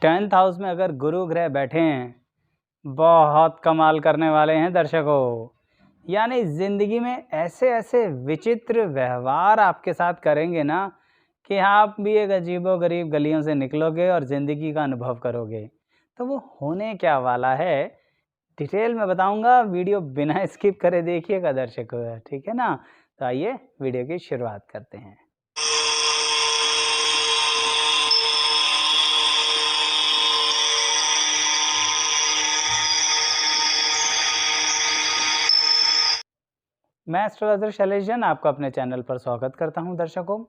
10th house में अगर गुरु ग्रह बैठे हैं, बहुत कमाल करने वाले हैं दर्शकों। यानी ज़िंदगी में ऐसे-ऐसे विचित्र व्यवहार आपके साथ करेंगे ना कि आप भी एक अजीबो-गरीब गलियों से निकलोगे और ज़िंदगी का अनुभव करोगे। तो वो होने क्या वाला है, डिटेल में बताऊँगा, वीडियो बिना स्किप करे देखिएगा दर्शकों, ठीक है ना? तो आइए वीडियो की शुरुआत करते हैं। मैं एस्ट्रोलॉजर शैलेश जैन आपका अपने चैनल पर स्वागत करता हूं दर्शकों।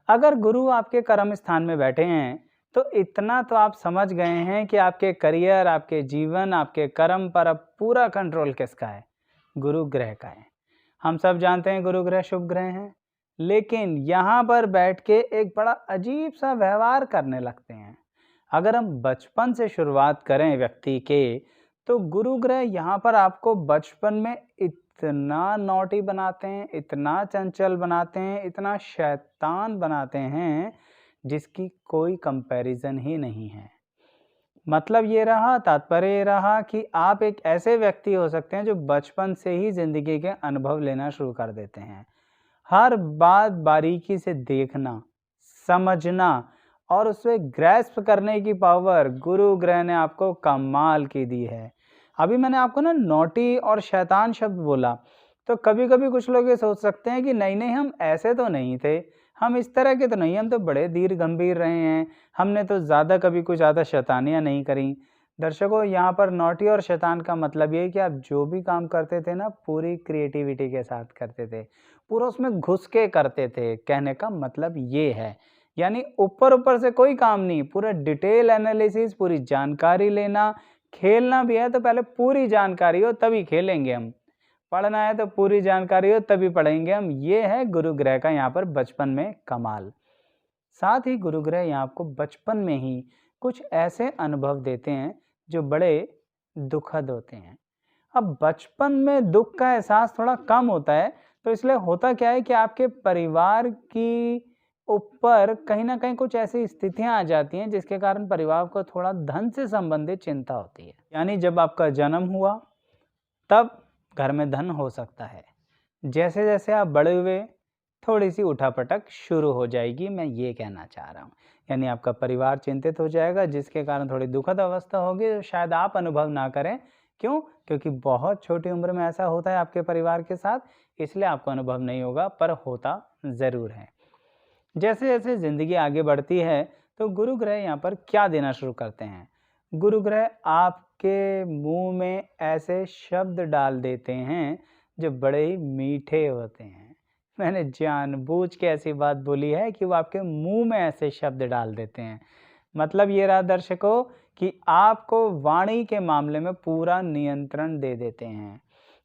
अगर गुरु आपके कर्म स्थान में बैठे हैं तो इतना तो आप समझ गए हैं कि आपके करियर, आपके जीवन, आपके कर्म पर अब पूरा कंट्रोल किसका है? गुरु ग्रह का है। हम सब जानते हैं गुरु ग्रह शुभ ग्रह हैं, लेकिन यहाँ पर बैठ के एक बड़ा अजीब सा व्यवहार करने लगते हैं। अगर हम बचपन से शुरुआत करें व्यक्ति के, तो गुरु ग्रह यहाँ पर आपको बचपन में इतना नॉटी बनाते हैं, इतना चंचल बनाते हैं, इतना शैतान बनाते हैं, जिसकी कोई कंपैरिजन ही नहीं है। मतलब ये रहा, तात्पर्य ये रहा कि आप एक ऐसे व्यक्ति हो सकते हैं जो बचपन से ही ज़िंदगी के अनुभव लेना शुरू कर देते हैं। हर बात बारीकी से देखना, समझना और उसे ग्रैस्प करने की पावर गुरु ग्रह ने आपको कमाल की दी है। अभी मैंने आपको ना नॉटी और शैतान शब्द बोला, तो कभी-कभी कुछ लोग ये सोच सकते हैं कि नहीं-नहीं, हम ऐसे तो नहीं थे, हम इस तरह के तो नहीं, हम तो बड़े धीर गंभीर रहे हैं, हमने तो ज़्यादा कभी कुछ ज़्यादा शैतानियाँ नहीं करी। दर्शकों, यहाँ पर नॉटी और शैतान का मतलब ये है कि आप जो भी काम करते थे ना, पूरी क्रिएटिविटी के साथ करते थे, पूरा उसमें घुस के करते थे। कहने का मतलब ये है, यानी ऊपर-ऊपर से कोई काम नहीं, पूरा डिटेल एनालिसिस, पूरी जानकारी लेना। खेलना भी है तो पहले पूरी जानकारी हो तभी खेलेंगे हम। पढ़ना है तो पूरी जानकारी हो तभी पढ़ेंगे हम। ये है गुरु ग्रह का यहाँ पर बचपन में कमाल। साथ ही गुरु ग्रह यहाँ आपको बचपन में ही कुछ ऐसे अनुभव देते हैं जो बड़े दुखद होते हैं। अब बचपन में दुख का एहसास थोड़ा कम होता है, तो इसलिए होता क्या है कि आपके परिवार की ऊपर कहीं न कहीं कुछ ऐसी स्थितियाँ आ जाती हैं जिसके कारण परिवार को थोड़ा धन से संबंधित चिंता होती है। यानी जब आपका जन्म हुआ, तब घर में धन हो सकता है। जैसे-जैसे आप बड़े हुए, थोड़ी-सी उठा-पटक शुरू हो जाएगी, मैं ये कहना चाह रहा हूँ। यानी आपका परिवार चिंतित हो जाएगा, जिसके कारण थोड़ी दुखद अवस्था होगी, जो शायद आप अनुभव ना करें। क्यों? क्योंकि बहुत छोटी उम्र में ऐसा होता है आपके परिवार के साथ, इसलिए आपको अनुभव नहीं होगा, पर होता ज़रूर है। जैसे-जैसे ज़िंदगी आगे बढ़ती है, तो गुरु ग्रह यहाँ पर क्या देना शुरू करते हैं? गुरु ग्रह आपके मुँह में ऐसे शब्द डाल देते हैं, जो बड़े ही मीठे होते हैं। मैंने जानबूझ के ऐसी बात बोली है कि वो आपके मुँह में ऐसे शब्द डाल देते हैं। मतलब ये रहा दर्शकों कि आपको वाणी के मामले में पूरा नियंत्रण दे देते हैं।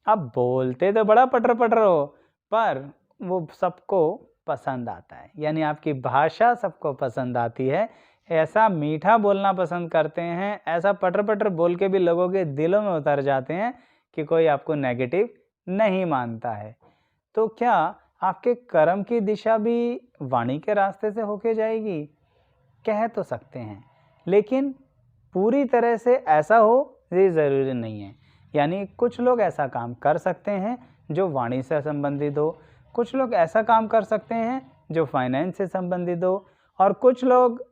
आप बोलते तो बड़ा पटर-पटर हो, पर वो सबको पसंद आता है। यानी आपकी भाषा सबको पसंद आती है। ऐसा मीठा बोलना पसंद करते हैं, ऐसा पटर-पटर बोल के भी लोगों के दिलों में उतर जाते हैं कि कोई आपको नेगेटिव नहीं मानता है। तो क्या आपके कर्म की दिशा भी वाणी के रास्ते से होके जाएगी? कह तो सकते हैं, लेकिन पूरी तरह से ऐसा हो ये ज़रूरी नहीं है। यानी कुछ लोग ऐसा काम कर सकते हैं जो वाणी से संबंधित हो, कुछ लोग ऐसा काम कर सकते हैं जो फाइनेंस से संबंधित हो, और कुछ लोग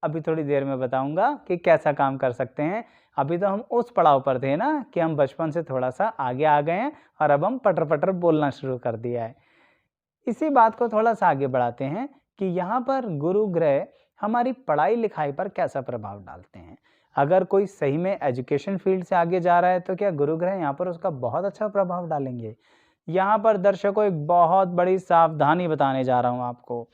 अभी थोड़ी देर में बताऊँगा कि कैसा काम कर सकते हैं। अभी तो हम उस पड़ाव पर थे ना कि हम बचपन से थोड़ा-सा आगे आ गए हैं और अब हम पटर-पटर बोलना शुरू कर दिया है। इसी बात को थोड़ा-सा आगे बढ़ाते हैं कि यहाँ पर गुरु ग्रह हमारी पढ़ाई-लिखाई पर कैसा प्रभाव डालते हैं। अगर कोई सही में एजुकेशन फील्ड से आगे जा रहा है, तो क्या गुरु ग्रह यहाँ पर उसका बहुत अच्छा प्रभाव डालेंगे। यहाँ पर दर्शकों एक बहुत बड़ी सावधानी बताने जा रहा हूँ आपको।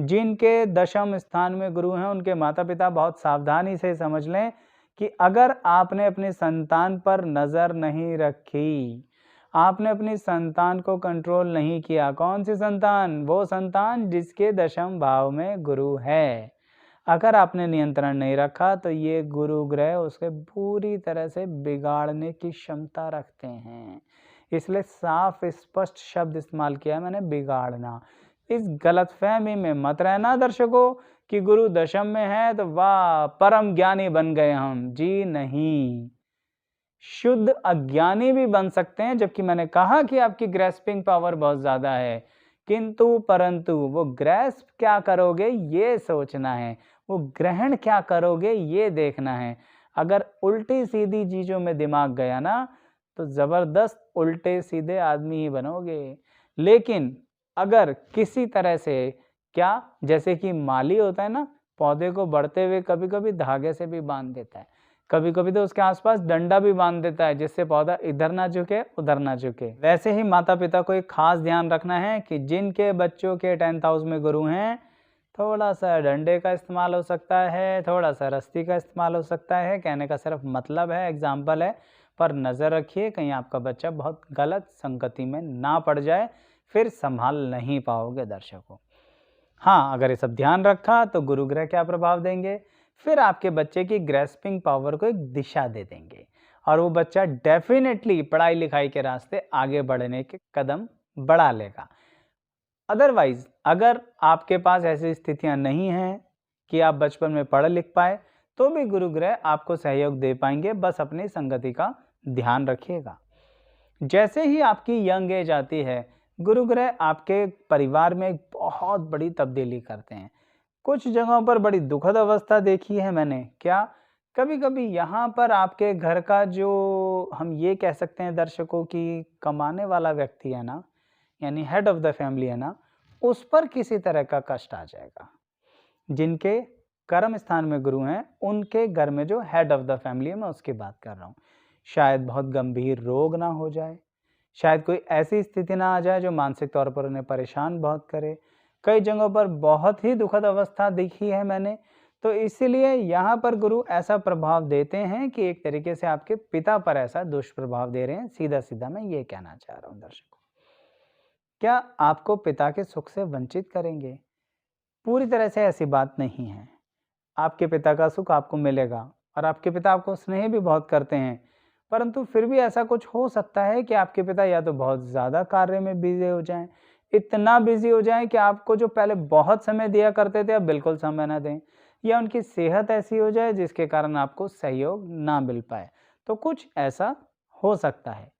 जिनके दशम स्थान में गुरु हैं, उनके माता-पिता बहुत सावधानी से समझ लें कि अगर आपने अपनी संतान पर नज़र नहीं रखी, आपने अपनी संतान को कंट्रोल नहीं किया। कौन-सी संतान? वो संतान जिसके दशम भाव में गुरु है। अगर आपने नियंत्रण नहीं रखा, तो ये गुरु ग्रह उसके पूरी तरह से बिगाड़ने की क्षमता रखते हैं। इसलिए साफ स्पष्ट शब्द इस्तेमाल किया है मैंने, बिगाड़ना। इस गलतफ़हमी में मत रहना दर्शकों कि गुरु दशम में है तो वाह परम ज्ञानी बन गए हम। जी नहीं, शुद्ध अज्ञानी भी बन सकते हैं, जबकि मैंने कहा कि आपकी ग्रेस्पिंग पावर बहुत ज़्यादा है, किंतु परंतु वो ग्रेस्प क्या करोगे ये सोचना है, वो ग्रहण क्या करोगे ये देखना है। अगर उल्टी सीधी चीज़ों में दिमाग गया ना तो ज़बरदस्त उल्टे सीधे आदमी ही बनोगे। लेकिन अगर किसी तरह से क्या, जैसे कि माली होता है ना, पौधे को बढ़ते हुए कभी-कभी धागे से भी बांध देता है, कभी-कभी तो उसके आसपास डंडा भी बांध देता है जिससे पौधा इधर ना झुके उधर ना झुके। वैसे ही माता-पिता को एक खास ध्यान रखना है कि जिनके बच्चों के 10th हाउस में गुरु हैं, थोड़ा-सा डंडे का इस्तेमाल हो सकता है, थोड़ा-सा रस्सी का इस्तेमाल हो सकता है, कहने का सिर्फ मतलब है, एग्ज़ाम्पल है, पर नज़र रखिए कहीं आपका बच्चा बहुत गलत संगति में ना पड़ जाए, फिर सँभाल नहीं पाओगे दर्शकों। हाँ, अगर ये सब ध्यान रखा तो गुरु ग्रह क्या प्रभाव देंगे, फिर आपके बच्चे की ग्रेस्पिंग पावर को एक दिशा दे देंगे और वो बच्चा डेफिनेटली पढ़ाई लिखाई के रास्ते आगे बढ़ने के कदम बढ़ा लेगा। अदरवाइज अगर आपके पास ऐसी स्थितियां नहीं हैं कि आप बचपन में पढ़ लिख पाए, तो भी गुरु ग्रह आपको सहयोग दे पाएंगे, बस अपनी संगति का ध्यान रखिएगा। जैसे ही आपकी यंग एज आती है, गुरु ग्रह आपके परिवार में एक बहुत बड़ी तब्दीली करते हैं। कुछ जगहों पर बड़ी दुखद अवस्था देखी है मैंने। क्या? कभी-कभी यहाँ पर आपके घर का जो हम ये कह सकते हैं दर्शकों की कमाने वाला व्यक्ति है ना, यानी हेड ऑफ द फैमिली है ना, उस पर किसी तरह का कष्ट आ जाएगा। जिनके कर्म स्थान में गुरु हैं, उनके घर में जो हेड ऑफ द फैमिली है, मैं उसकी बात कर रहा हूँ। शायद बहुत गंभीर रोग ना हो जाए, शायद कोई ऐसी स्थिति ना आ जाए जो मानसिक तौर पर उन्हें परेशान बहुत करे। कई जगहों पर बहुत ही दुखद अवस्था देखी है मैंने, तो इसीलिए यहाँ पर गुरु ऐसा प्रभाव देते हैं कि एक तरीके से आपके पिता पर ऐसा दुष्प्रभाव दे रहे हैं। सीधा-सीधा मैं ये कहना चाह रहा हूँ दर्शकों। क्या आपको पिता के सुख से वंचित करेंगे? पूरी तरह से ऐसी बात नहीं है। आपके पिता का सुख आपको मिलेगा और आपके पिता आपको स्नेह भी बहुत करते हैं, परंतु फिर भी ऐसा कुछ हो सकता है कि आपके पिता या तो बहुत ज़्यादा कार्य में बिज़ी हो जाएँ, इतना बिज़ी हो जाएँ कि आपको जो पहले बहुत समय दिया करते थे, अब बिल्कुल समय ना दें, या उनकी सेहत ऐसी हो जाए जिसके कारण आपको सहयोग ना मिल पाए। तो कुछ ऐसा हो सकता है।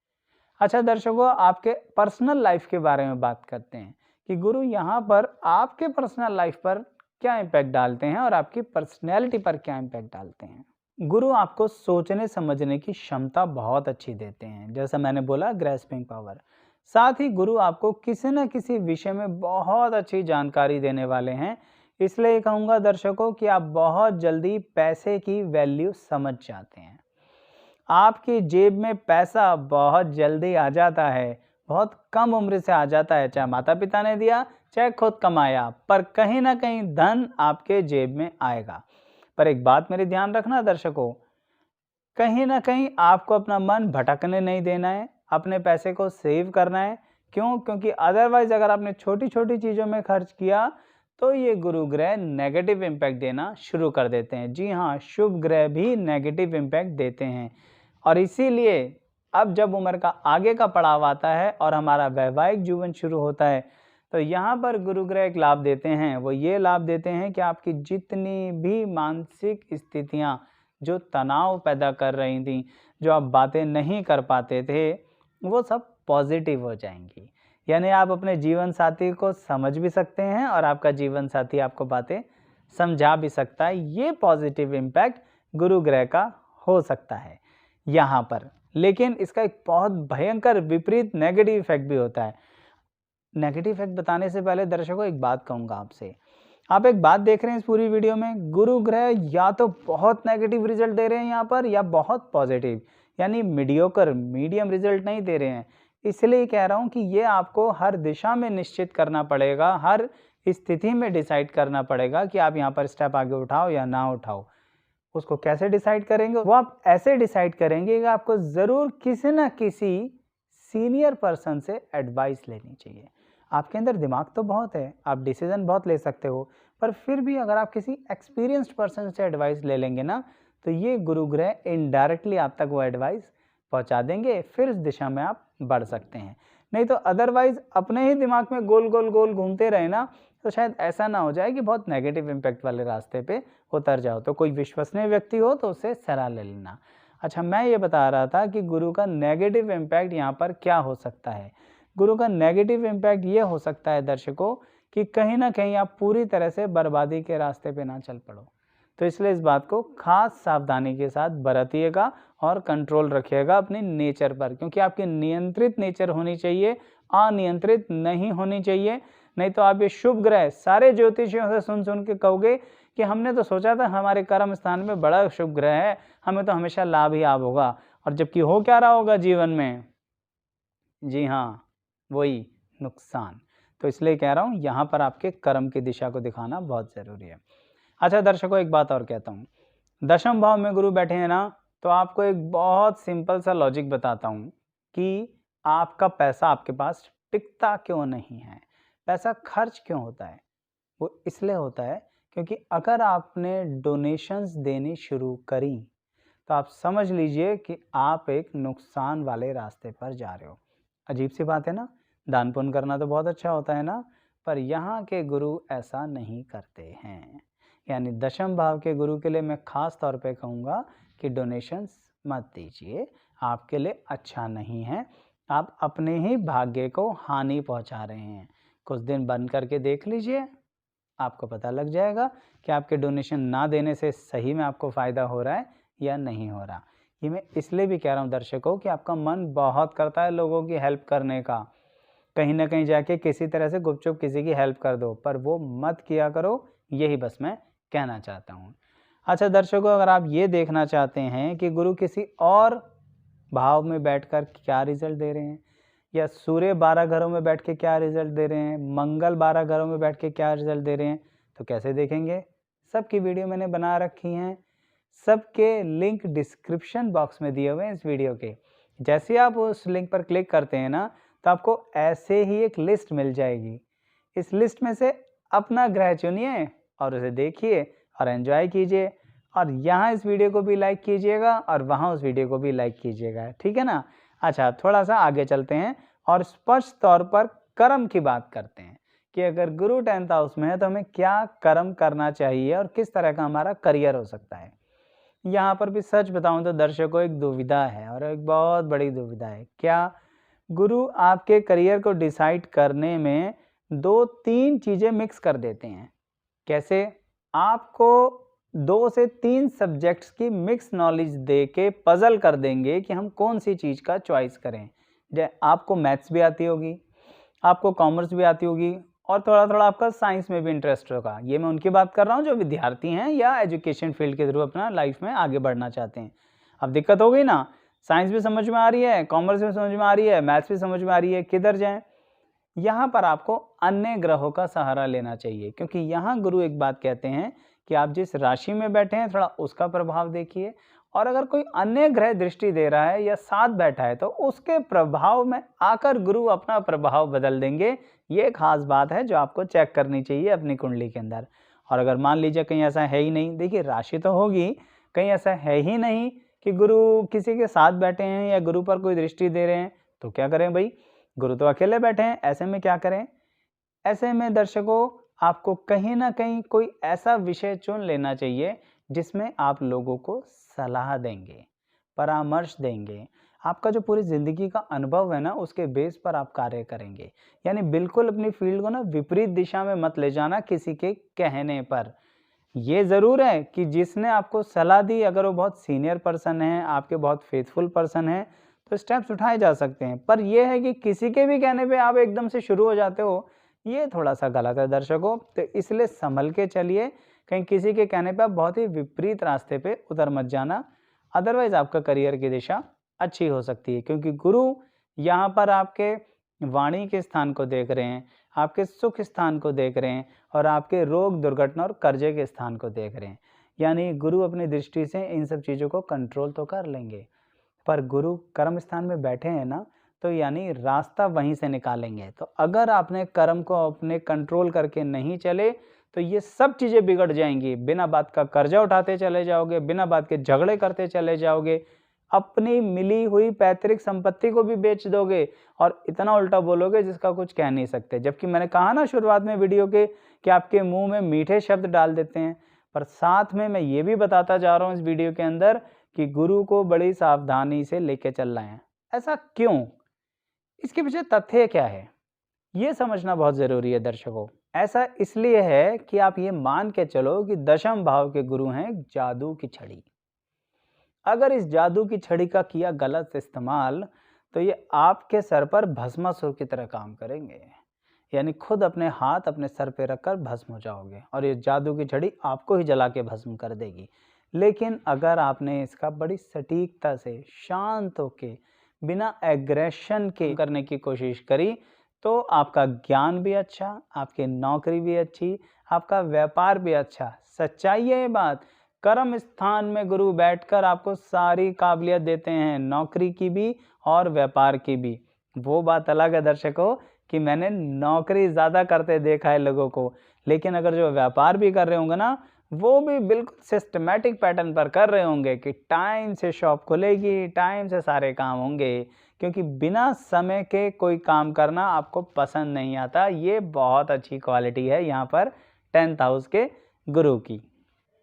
अच्छा दर्शकों, आपके पर्सनल लाइफ के बारे में बात करते हैं कि गुरु यहाँ पर आपके पर्सनल लाइफ पर क्या इम्पैक्ट डालते हैं और आपकी पर्सनैलिटी पर क्या इम्पैक्ट डालते हैं। गुरु आपको सोचने समझने की क्षमता बहुत अच्छी देते हैं, जैसा मैंने बोला ग्रैस्पिंग पावर। साथ ही गुरु आपको किसी न किसी विषय में बहुत अच्छी जानकारी देने वाले हैं, इसलिए कहूँगा दर्शकों कि आप बहुत जल्दी पैसे की वैल्यू समझ जाते हैं। आपकी जेब में पैसा बहुत जल्दी आ जाता है, बहुत कम उम्र से आ जाता है, चाहे माता-पिता ने दिया, चाहे खुद कमाया, पर कहीं न कहीं धन आपके जेब में आएगा। पर एक बात मेरी ध्यान रखना दर्शकों, कहीं न कहीं आपको अपना मन भटकने नहीं देना है, अपने पैसे को सेव करना है। क्यों? क्योंकि अदरवाइज़ अगर आपने छोटी-छोटी चीज़ों में खर्च किया, तो ये गुरु ग्रह नेगेटिव इम्पैक्ट देना शुरू कर देते हैं। जी हाँ, शुभ ग्रह भी नेगेटिव इम्पैक्ट देते हैं। और इसीलिए अब जब उम्र का आगे का पड़ाव आता है और हमारा वैवाहिक जीवन शुरू होता है, तो यहाँ पर गुरु ग्रह एक लाभ देते हैं। वो ये लाभ देते हैं कि आपकी जितनी भी मानसिक स्थितियाँ जो तनाव पैदा कर रही थीं, जो आप बातें नहीं कर पाते थे, वो सब पॉजिटिव हो जाएंगी। यानी आप अपने जीवन साथी को समझ भी सकते हैं और आपका जीवन साथी आपको बातें समझा भी सकता है। ये पॉजिटिव इम्पैक्ट गुरु ग्रह का हो सकता है यहाँ पर। लेकिन इसका एक बहुत भयंकर विपरीत नेगेटिव इफेक्ट भी होता है। नेगेटिव इफेक्ट बताने से पहले दर्शकों एक बात कहूँगा आपसे। आप एक बात देख रहे हैं इस पूरी वीडियो में, गुरु ग्रह या तो बहुत नेगेटिव रिजल्ट दे रहे हैं यहाँ पर, या बहुत पॉजिटिव, यानी मीडियोकर मीडियम रिजल्ट नहीं दे रहे हैं। इसलिए कह रहा हूँ कि ये आपको हर दिशा में निश्चित करना पड़ेगा, हर स्थिति में डिसाइड करना पड़ेगा कि आप यहाँ पर स्टेप आगे उठाओ या ना उठाओ। उसको कैसे डिसाइड करेंगे? वो आप ऐसे डिसाइड करेंगे कि आपको ज़रूर किसी न किसी सीनियर पर्सन से एडवाइस लेनी चाहिए। आपके अंदर दिमाग तो बहुत है, आप डिसीजन बहुत ले सकते हो, पर फिर भी अगर आप किसी एक्सपीरियंस्ड पर्सन से एडवाइस ले लेंगे ना, तो ये गुरु ग्रह इनडायरेक्टली आप तक वो एडवाइस पहुंचा देंगे, फिर इस दिशा में आप बढ़ सकते हैं। नहीं तो अदरवाइज अपने ही दिमाग में गोल गोल गोल घूमते रहे ना, तो शायद ऐसा ना हो जाए कि बहुत नेगेटिव इम्पैक्ट वाले रास्ते पे उतर जाओ। तो कोई विश्वसनीय व्यक्ति हो तो उससे सलाह ले लेना। अच्छा, मैं ये बता रहा था कि गुरु का नेगेटिव इम्पैक्ट यहाँ पर क्या हो सकता है। गुरु का नेगेटिव इम्पैक्ट ये हो सकता है दर्शकों कि कहीं न कहीं आप पूरी तरह से बर्बादी के रास्ते पे ना चल पड़ो। तो इसलिए इस बात को खास सावधानी के साथ बरतिएगा और कंट्रोल रखिएगा अपनी नेचर पर, क्योंकि आपकी नियंत्रित नेचर होनी चाहिए, अनियंत्रित नहीं होनी चाहिए। नहीं तो आप ये शुभ ग्रह सारे ज्योतिषियों से सुन के कहोगे कि हमने तो सोचा था हमारे कर्म स्थान में बड़ा शुभ ग्रह है, हमें तो हमेशा लाभ ही लाभ होगा, और जबकि हो क्या रहा होगा जीवन में? जी हाँ, वही नुकसान। तो इसलिए कह रहा हूँ यहाँ पर आपके कर्म की दिशा को दिखाना बहुत ज़रूरी है। अच्छा दर्शकों, एक बात और कहता हूँ, दशम भाव में गुरु बैठे हैं ना, तो आपको एक बहुत सिंपल सा लॉजिक बताता हूँ कि आपका पैसा आपके पास टिकता क्यों नहीं है, पैसा खर्च क्यों होता है। वो इसलिए होता है क्योंकि अगर आपने डोनेशंस देनी शुरू करी तो आप समझ लीजिए कि आप एक नुकसान वाले रास्ते पर जा रहे हो। अजीब सी बात है ना, दान पुण्य करना तो बहुत अच्छा होता है ना, पर यहाँ के गुरु ऐसा नहीं करते हैं। यानी दशम भाव के गुरु के लिए मैं खास तौर पे कहूँगा कि डोनेशंस मत दीजिए, आपके लिए अच्छा नहीं है। आप अपने ही भाग्य को हानि पहुँचा रहे हैं। कुछ दिन बंद करके देख लीजिए, आपको पता लग जाएगा कि आपके डोनेशन ना देने से सही में आपको फ़ायदा हो रहा है या नहीं हो रहा। ये मैं इसलिए भी कह रहा हूँ दर्शकों कि आपका मन बहुत करता है लोगों की हेल्प करने का, कहीं ना कहीं जाके किसी तरह से गुपचुप किसी की हेल्प कर दो, पर वो मत किया करो, यही बस मैं कहना चाहता हूँ। अच्छा दर्शकों, अगर आप ये देखना चाहते हैं कि गुरु किसी और भाव में बैठकर क्या रिजल्ट दे रहे हैं, या सूर्य 12 घरों में बैठ के क्या रिजल्ट दे रहे हैं, मंगल 12 घरों में बैठ के क्या रिजल्ट दे रहे हैं, तो कैसे देखेंगे? सबकी वीडियो मैंने बना रखी हैं, सबके लिंक डिस्क्रिप्शन बॉक्स में दिए हुए हैं इस वीडियो के। जैसे आप उस लिंक पर क्लिक करते हैं ना, तो आपको ऐसे ही एक लिस्ट मिल जाएगी। इस लिस्ट में से अपना ग्रह चुनिए और उसे देखिए और एंजॉय कीजिए, और यहाँ इस वीडियो को भी लाइक कीजिएगा और वहाँ उस वीडियो को भी लाइक कीजिएगा, ठीक है ना। अच्छा, थोड़ा सा आगे चलते हैं और स्पष्ट तौर पर कर्म की बात करते हैं कि अगर गुरु 10th हाउस में है तो हमें क्या कर्म करना चाहिए और किस तरह का हमारा करियर हो सकता है। यहाँ पर भी सच बताऊं तो दर्शकों एक दुविधा है, और एक बहुत बड़ी दुविधा है। क्या? गुरु आपके करियर को डिसाइड करने में 2-3 चीज़ें मिक्स कर देते हैं। कैसे? आपको 2 से 3 सब्जेक्ट्स की मिक्स नॉलेज दे के पजल कर देंगे कि हम कौन सी चीज़ का चॉइस करें। आपको मैथ्स भी आती होगी, आपको कॉमर्स भी आती होगी, और थोड़ा-थोड़ा आपका साइंस में भी इंटरेस्ट होगा। ये मैं उनकी बात कर रहा हूँ जो विद्यार्थी हैं या एजुकेशन फील्ड के थ्रू अपना लाइफ में आगे बढ़ना चाहते हैं। अब दिक्कत हो गई ना, साइंस भी समझ में आ रही है, कॉमर्स भी समझ में आ रही है, मैथ्स भी समझ में आ रही है, किधर जाएँ? यहाँ पर आपको अन्य ग्रहों का सहारा लेना चाहिए, क्योंकि यहाँ गुरु एक बात कहते हैं कि आप जिस राशि में बैठे हैं थोड़ा उसका प्रभाव देखिए, और अगर कोई अन्य ग्रह दृष्टि दे रहा है या साथ बैठा है तो उसके प्रभाव में आकर गुरु अपना प्रभाव बदल देंगे। ये खास बात है जो आपको चेक करनी चाहिए अपनी कुंडली के अंदर। और अगर मान लीजिए कहीं ऐसा है ही नहीं, देखिए राशि तो होगी, कहीं ऐसा है ही नहीं कि गुरु किसी के साथ बैठे हैं या गुरु पर कोई दृष्टि दे रहे हैं, तो क्या करें भाई? गुरु तो अकेले बैठे हैं, ऐसे में क्या करें? ऐसे में दर्शकों आपको कहीं ना कहीं कोई ऐसा विषय चुन लेना चाहिए जिसमें आप लोगों को सलाह देंगे, परामर्श देंगे। आपका जो पूरी ज़िंदगी का अनुभव है ना, उसके बेस पर आप कार्य करेंगे। यानी बिल्कुल अपनी फील्ड को ना विपरीत दिशा में मत ले जाना किसी के कहने पर। ये ज़रूर है कि जिसने आपको सलाह दी, अगर वो बहुत सीनियर पर्सन है, आपके बहुत फेथफुल पर्सन है, तो स्टेप्स उठाए जा सकते हैं। पर यह है कि किसी के भी कहने पे आप एकदम से शुरू हो जाते हो, ये थोड़ा-सा गलत है दर्शकों। तो इसलिए संभल के चलिए, कहीं किसी के कहने पे आप बहुत ही विपरीत रास्ते पे उतर मत जाना, अदरवाइज़ आपका करियर की दिशा अच्छी हो सकती है, क्योंकि गुरु यहाँ पर आपके वाणी के स्थान को देख रहे हैं, आपके सुख स्थान को देख रहे हैं, और आपके रोग, दुर्घटना और कर्जे के स्थान को देख रहे हैं। यानी गुरु अपनी दृष्टि से इन सब चीज़ों को कंट्रोल तो कर लेंगे, पर गुरु कर्म स्थान में बैठे हैं ना, तो यानी रास्ता वहीं से निकालेंगे। तो अगर आपने कर्म को अपने कंट्रोल करके नहीं चले तो ये सब चीज़ें बिगड़ जाएंगी। बिना बात का कर्जा उठाते चले जाओगे, बिना बात के झगड़े करते चले जाओगे, अपनी मिली हुई पैतृक संपत्ति को भी बेच दोगे और इतना उल्टा बोलोगे जिसका कुछ कह नहीं सकते। जबकि मैंने कहा ना शुरुआत में वीडियो के कि आपके मुंह में मीठे शब्द डाल देते हैं, पर साथ में मैं ये भी बताता जा रहा हूँ इस वीडियो के अंदर कि गुरु को बड़ी सावधानी से लेके चल रहे हैं। ऐसा क्यों? इसके पीछे तथ्य क्या है, ये समझना बहुत ज़रूरी है दर्शकों। ऐसा इसलिए है कि आप ये मान के चलो कि दशम भाव के गुरु हैं जादू की छड़ी। अगर इस जादू की छड़ी का किया गलत इस्तेमाल तो ये आपके सर पर भस्मासुर की तरह काम करेंगे, यानी खुद अपने हाथ अपने सर पे रखकर भस्म हो जाओगे और ये जादू की छड़ी आपको ही जला के भस्म कर देगी। लेकिन अगर आपने इसका बड़ी सटीकता से शांत होके बिना एग्रेशन के करने की कोशिश करी तो आपका ज्ञान भी अच्छा, आपकी नौकरी भी अच्छी, आपका व्यापार भी अच्छा। सच्चाई है ये बात। कर्म स्थान में गुरु बैठकर आपको सारी काबिलियत देते हैं, नौकरी की भी और व्यापार की भी। वो बात अलग है दर्शकों कि मैंने नौकरी ज़्यादा करते देखा है लोगों को, लेकिन अगर जो व्यापार भी कर रहे होंगे ना, वो भी बिल्कुल सिस्टमैटिक पैटर्न पर कर रहे होंगे कि टाइम से शॉप खुलेगी, टाइम से सारे काम होंगे, क्योंकि बिना समय के कोई काम करना आपको पसंद नहीं आता। ये बहुत अच्छी क्वालिटी है यहाँ पर 10th हाउस के गुरु की।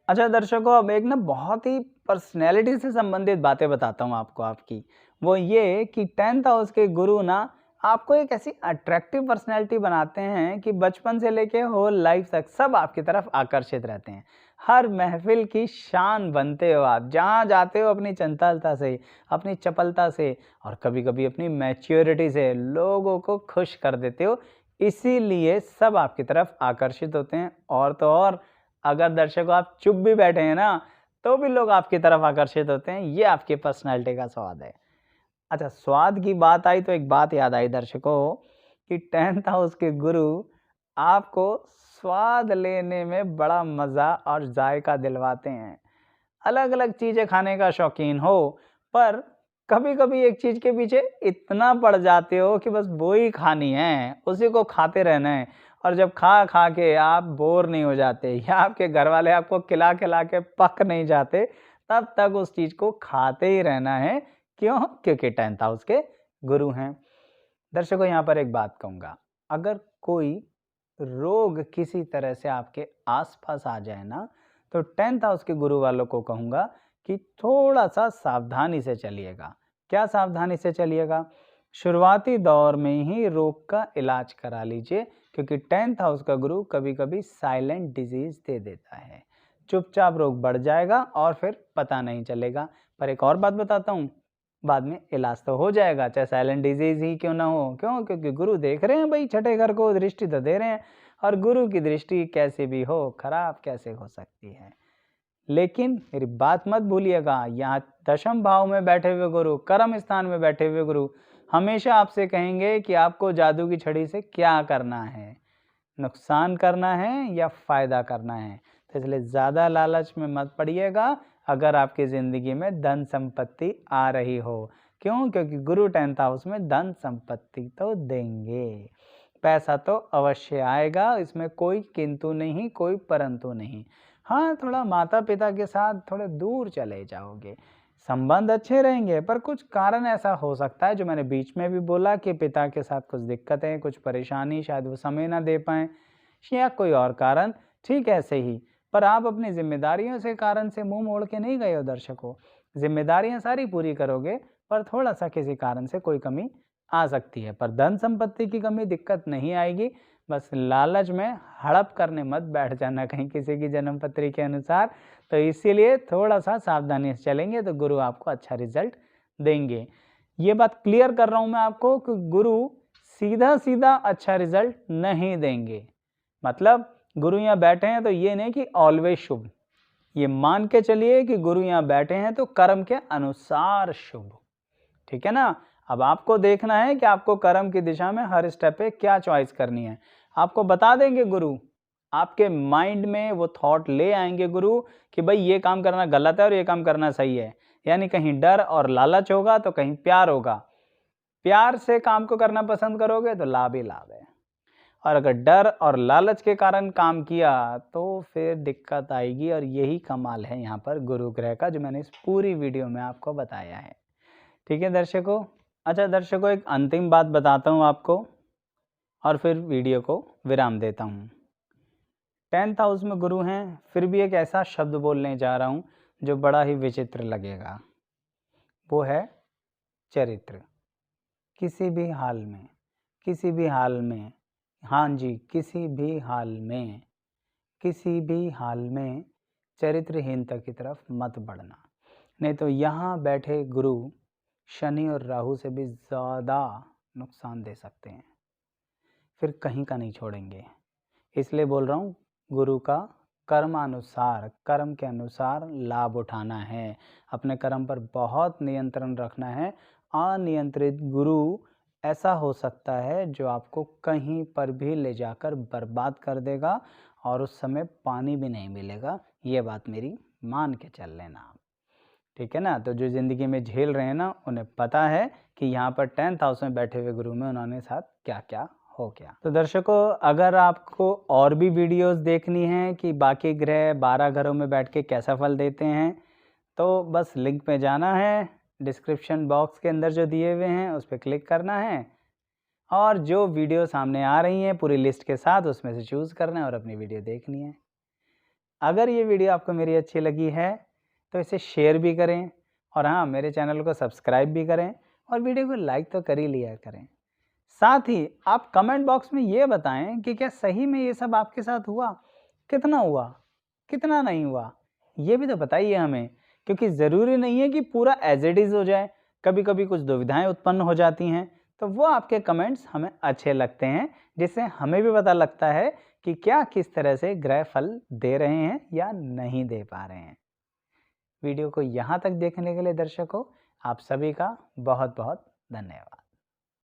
अच्छा दर्शकों, अब एक ना बहुत ही पर्सनैलिटी से संबंधित बातें बताता हूँ आपको आपकी। वो ये कि 10th हाउस के गुरु ना आपको एक ऐसी अट्रैक्टिव पर्सनैलिटी बनाते हैं कि बचपन से लेके होल लाइफ तक सब आपकी तरफ आकर्षित रहते हैं। हर महफिल की शान बनते हो आप, जहाँ जाते हो अपनी चंचलता से, अपनी चपलता से और कभी-कभी अपनी मैच्योरिटी से लोगों को खुश कर देते हो। इसीलिए सब आपकी तरफ आकर्षित होते हैं। और तो और अगर दर्शकों आप चुप भी बैठे हैं ना, तो भी लोग आपकी तरफ आकर्षित होते हैं। ये आपकी पर्सनैलिटी का स्वाद है। अच्छा, स्वाद की बात आई तो एक बात याद आई दर्शकों कि 10th हाउस के गुरु आपको स्वाद लेने में बड़ा मज़ा और जायका दिलवाते हैं। अलग-अलग चीज़ें खाने का शौकीन हो, पर कभी-कभी एक चीज़ के पीछे इतना पड़ जाते हो कि बस वो ही खानी है, उसी को खाते रहना है और जब खा-खा के आप बोर नहीं हो जाते या आपके घरवाले आपको खिला-खिला के पक नहीं जाते, तब तक उस चीज़ को खाते ही रहना है। क्यों? क्योंकि 10th हाउस के गुरु हैं। दर्शकों, यहाँ पर एक बात कहूँगा, अगर कोई रोग किसी तरह से आपके आस-पास आ जाए ना, तो 10th हाउस के गुरु वालों को कहूँगा कि थोड़ा-सा सावधानी से चलिएगा। क्या सावधानी से चलिएगा? शुरुआती दौर में ही रोग का इलाज करा लीजिए, क्योंकि 10th हाउस का गुरु कभी-कभी साइलेंट डिजीज़ दे देता है। चुपचाप रोग बढ़ जाएगा और फिर पता नहीं चलेगा। पर एक और बात बताता हूँ, बाद में इलाज तो हो जाएगा, चाहे साइलेंट डिजीज़ ही क्यों ना हो। क्यों? क्योंकि गुरु देख रहे हैं भई छठे घर को, दृष्टि तो दे रहे हैं और गुरु की दृष्टि कैसी भी हो, खराब कैसे हो सकती है। लेकिन मेरी बात मत भूलिएगा, यहाँ दशम भाव में बैठे हुए गुरु, कर्म स्थान में बैठे हुए गुरु हमेशा आपसे कहेंगे कि आपको जादू की छड़ी से क्या करना है, नुकसान करना है या फ़ायदा करना है। तो इसलिए ज़्यादा लालच में मत पड़िएगा अगर आपकी ज़िंदगी में धन संपत्ति आ रही हो। क्यों? क्योंकि गुरु 10th हाउस में धन संपत्ति तो देंगे, पैसा तो अवश्य आएगा, इसमें कोई किंतु नहीं, कोई परंतु नहीं। हाँ, थोड़ा माता-पिता के साथ थोड़े दूर चले जाओगे, संबंध अच्छे रहेंगे, पर कुछ कारण ऐसा हो सकता है जो मैंने बीच में भी बोला कि पिता के साथ कुछ दिक्कतें, कुछ परेशानी, शायद वो समय ना दे पाएँ या कोई और कारण, ठीक ऐसे ही। पर आप अपनी ज़िम्मेदारियों से कारण से मुँह मोड़ के नहीं गए हो दर्शकों। ज़िम्मेदारियाँ सारी पूरी करोगे, पर थोड़ा-सा किसी कारण से कोई कमी आ सकती है। पर धन संपत्ति की कमी दिक्कत नहीं आएगी, बस लालच में हड़प करने मत बैठ जाना कहीं किसी की जन्म पत्री के अनुसार। तो इसीलिए थोड़ा-सा सावधानी से चलेंगे तो गुरु आपको अच्छा रिज़ल्ट देंगे। ये बात क्लियर कर रहा हूँ मैं आपको कि गुरु सीधा-सीधा अच्छा रिज़ल्ट नहीं देंगे। मतलब गुरु यहाँ बैठे हैं तो ये नहीं कि ऑलवेज शुभ। ये मान के चलिए कि गुरु यहाँ बैठे हैं तो कर्म के अनुसार शुभ। ठीक है ना? अब आपको देखना है कि आपको कर्म की दिशा में हर स्टेप पे क्या चॉइस करनी है। आपको बता देंगे गुरु, आपके माइंड में वो थॉट ले आएँगे गुरु कि भई ये काम करना गलत है और ये काम करना सही है। यानी कहीं डर और लालच होगा तो कहीं प्यार होगा। प्यार से काम को करना पसंद करोगे तो लाभ ही लाभ है। और अगर डर और लालच के कारण काम किया तो फिर दिक्कत आएगी। और यही कमाल है यहाँ पर गुरु ग्रह का, जो मैंने इस पूरी वीडियो में आपको बताया है। ठीक है दर्शकों। अच्छा दर्शकों, एक अंतिम बात बताता हूँ आपको और फिर वीडियो को विराम देता हूँ। 10th हाउस में गुरु हैं, फिर भी एक ऐसा शब्द बोलने जा रहा हूँ जो बड़ा ही विचित्र लगेगा, वो है चरित्र। किसी भी हाल में, किसी भी हाल में, हाँ जी, किसी भी हाल में, किसी भी हाल में चरित्रहीनता की तरफ मत बढ़ना, नहीं तो यहाँ बैठे गुरु शनि और राहु से भी ज़्यादा नुकसान दे सकते हैं, फिर कहीं का नहीं छोड़ेंगे। इसलिए बोल रहा हूँ, गुरु का कर्मानुसार, कर्म के अनुसार लाभ उठाना है, अपने कर्म पर बहुत नियंत्रण रखना है। अनियंत्रित गुरु ऐसा हो सकता है जो आपको कहीं पर भी ले जाकर बर्बाद कर देगा और उस समय पानी भी नहीं मिलेगा। ये बात मेरी मान के चल लेना आप, ठीक है ना। तो जो ज़िंदगी में झेल रहे हैं ना, उन्हें पता है कि यहाँ पर 10th हाउस में बैठे हुए गुरु में उन्होंने साथ क्या क्या हो गया। तो दर्शकों, अगर आपको और भी वीडियोस देखनी हैं कि बाकी ग्रह 12 घरों में बैठ के कैसा फल देते हैं, तो बस लिंक पे जाना है, डिस्क्रिप्शन बॉक्स के अंदर जो दिए हुए हैं उस पर क्लिक करना है और जो वीडियो सामने आ रही हैं पूरी लिस्ट के साथ, उसमें से चूज़ करना है और अपनी वीडियो देखनी है। अगर ये वीडियो आपको मेरी अच्छी लगी है तो इसे शेयर भी करें और हाँ, मेरे चैनल को सब्सक्राइब भी करें और वीडियो को लाइक तो कर ही लिया करें। साथ ही आप कमेंट बॉक्स में ये बताएं कि क्या सही में ये सब आपके साथ हुआ, कितना हुआ, कितना नहीं हुआ, ये भी तो बताइए हमें, क्योंकि ज़रूरी नहीं है कि पूरा एज इट इज़ हो जाए, कभी कभी कुछ दुविधाएं उत्पन्न हो जाती हैं। तो वो आपके कमेंट्स हमें अच्छे लगते हैं, जिससे हमें भी पता लगता है कि क्या किस तरह से ग्रह फल दे रहे हैं या नहीं दे पा रहे हैं। वीडियो को यहाँ तक देखने के लिए दर्शकों, आप सभी का बहुत बहुत धन्यवाद।